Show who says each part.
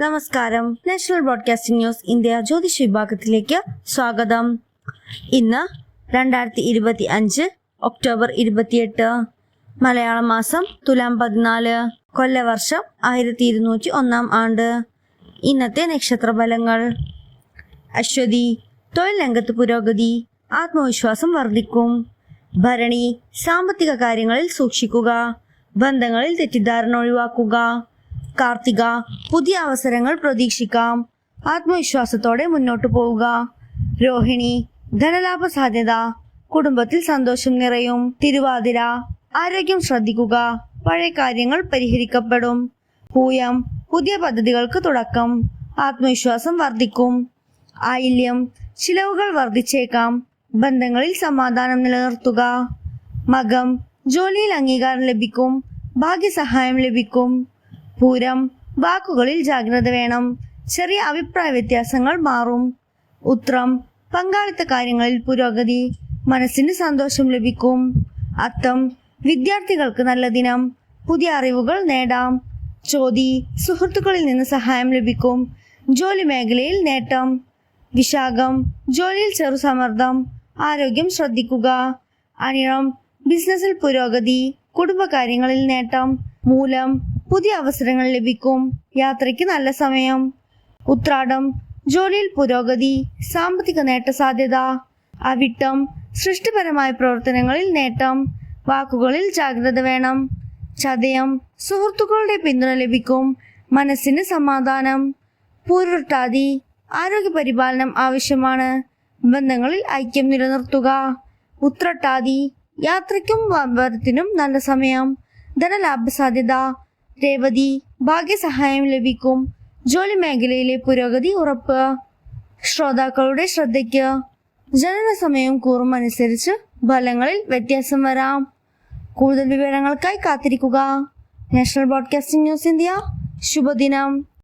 Speaker 1: നമസ്കാരം. National broadcasting news India Jyothish വിഭാഗത്തിലേക്ക് സ്വാഗതം. ഇന്ന് 2025 ഒക്ടോബർ 28, മലയാള മാസം തുലാം 14, കൊല്ലവർഷം 1201 ആണ്ട്. ഇന്നത്തെ നക്ഷത്രഫലങ്ങൾ. അശ്വതി, തൊഴിൽ രംഗത്ത് പുരോഗതി, ആത്മവിശ്വാസം വർദ്ധിക്കും. ഭരണി, സാമ്പത്തിക കാര്യങ്ങളിൽ സൂക്ഷിക്കുക, ബന്ധങ്ങളിൽ തെറ്റിദ്ധാരണ ഒഴിവാക്കുക. കാർത്തിക, പുതിയ അവസരങ്ങൾ പ്രതീക്ഷിക്കാം, ആത്മവിശ്വാസത്തോടെ മുന്നോട്ടു പോവുക. രോഹിണി, ധനലാഭ സാധ്യത, കുടുംബത്തിൽ സന്തോഷം നിറയും. തിരുവാതിര, ആരോഗ്യം ശ്രദ്ധിക്കുക, പഴയ കാര്യങ്ങൾ പരിഹരിക്കപ്പെടും. പൂയം, പുതിയ പദ്ധതികൾക്ക് തുടക്കം, ആത്മവിശ്വാസം വർദ്ധിക്കും. ആയില്യം, ചിലവുകൾ വർദ്ധിച്ചേക്കാം, ബന്ധങ്ങളിൽ സമാധാനം നിലനിർത്തുക. മകം, ജോലിയിൽ അംഗീകാരം ലഭിക്കും, ഭാഗ്യസഹായം ലഭിക്കും. പൂരം, വാക്കുകളിൽ ജാഗ്രത വേണം, ചെറിയ അഭിപ്രായ വ്യത്യാസങ്ങൾ മാറും. ഉത്രം, പങ്കാളിത്ത കാര്യങ്ങളിൽ പുരോഗതി, മനസ്സിന് സന്തോഷം ലഭിക്കും. അത്തം, വിദ്യാർത്ഥികൾക്ക് നല്ല ദിനം, പുതിയ അറിവുകൾ നേടാം. ചോതി, സുഹൃത്തുക്കളിൽ നിന്ന് സഹായം ലഭിക്കും, ജോലി മേഖലയിൽ നേട്ടം. വിശാഖം, ജോലിയിൽ ചെറുസമ്മർദ്ദം, ആരോഗ്യം ശ്രദ്ധിക്കുക. അനിഴം, ബിസിനസ്സിൽ പുരോഗതി, കുടുംബകാര്യങ്ങളിൽ നേട്ടം. മൂലം, പുതിയ അവസരങ്ങൾ ലഭിക്കും, യാത്രയ്ക്ക് നല്ല സമയം. ഉത്രാടം, ജോലിയിൽ പുരോഗതി, സാമ്പത്തിക നേട്ട സാധ്യത. അവിട്ടം, സൃഷ്ടിപരമായ പ്രവർത്തനങ്ങളിൽ നേട്ടം, വാക്കുകളിൽ ജാഗ്രത വേണം. ചതയം, സുഹൃത്തുക്കളുടെ പിന്തുണ ലഭിക്കും, മനസ്സിന് സമാധാനം. പൂരുരുട്ടാതി, ആരോഗ്യ പരിപാലനം ആവശ്യമാണ്, ബന്ധങ്ങളിൽ ഐക്യം നിലനിർത്തുക. ഉത്രട്ടാതി, യാത്രയ്ക്കും വ്യാപാരത്തിനും നല്ല സമയം, ധനലാഭ സാധ്യത. രേവതി, ഭാഗ്യസഹായം ലഭിക്കും, ജോലി മേഖലയിലെ പുരോഗതി ഉറപ്പ്. ശ്രോതാക്കളുടെ ശ്രദ്ധയ്ക്ക്. ജനന സമയം കൂറും അനുസരിച്ച് ഫലങ്ങളിൽ വ്യത്യാസം വരാം. കൂടുതൽ വിവരങ്ങൾക്കായി കാത്തിരിക്കുക. National broadcasting news India. ശുഭദിനം.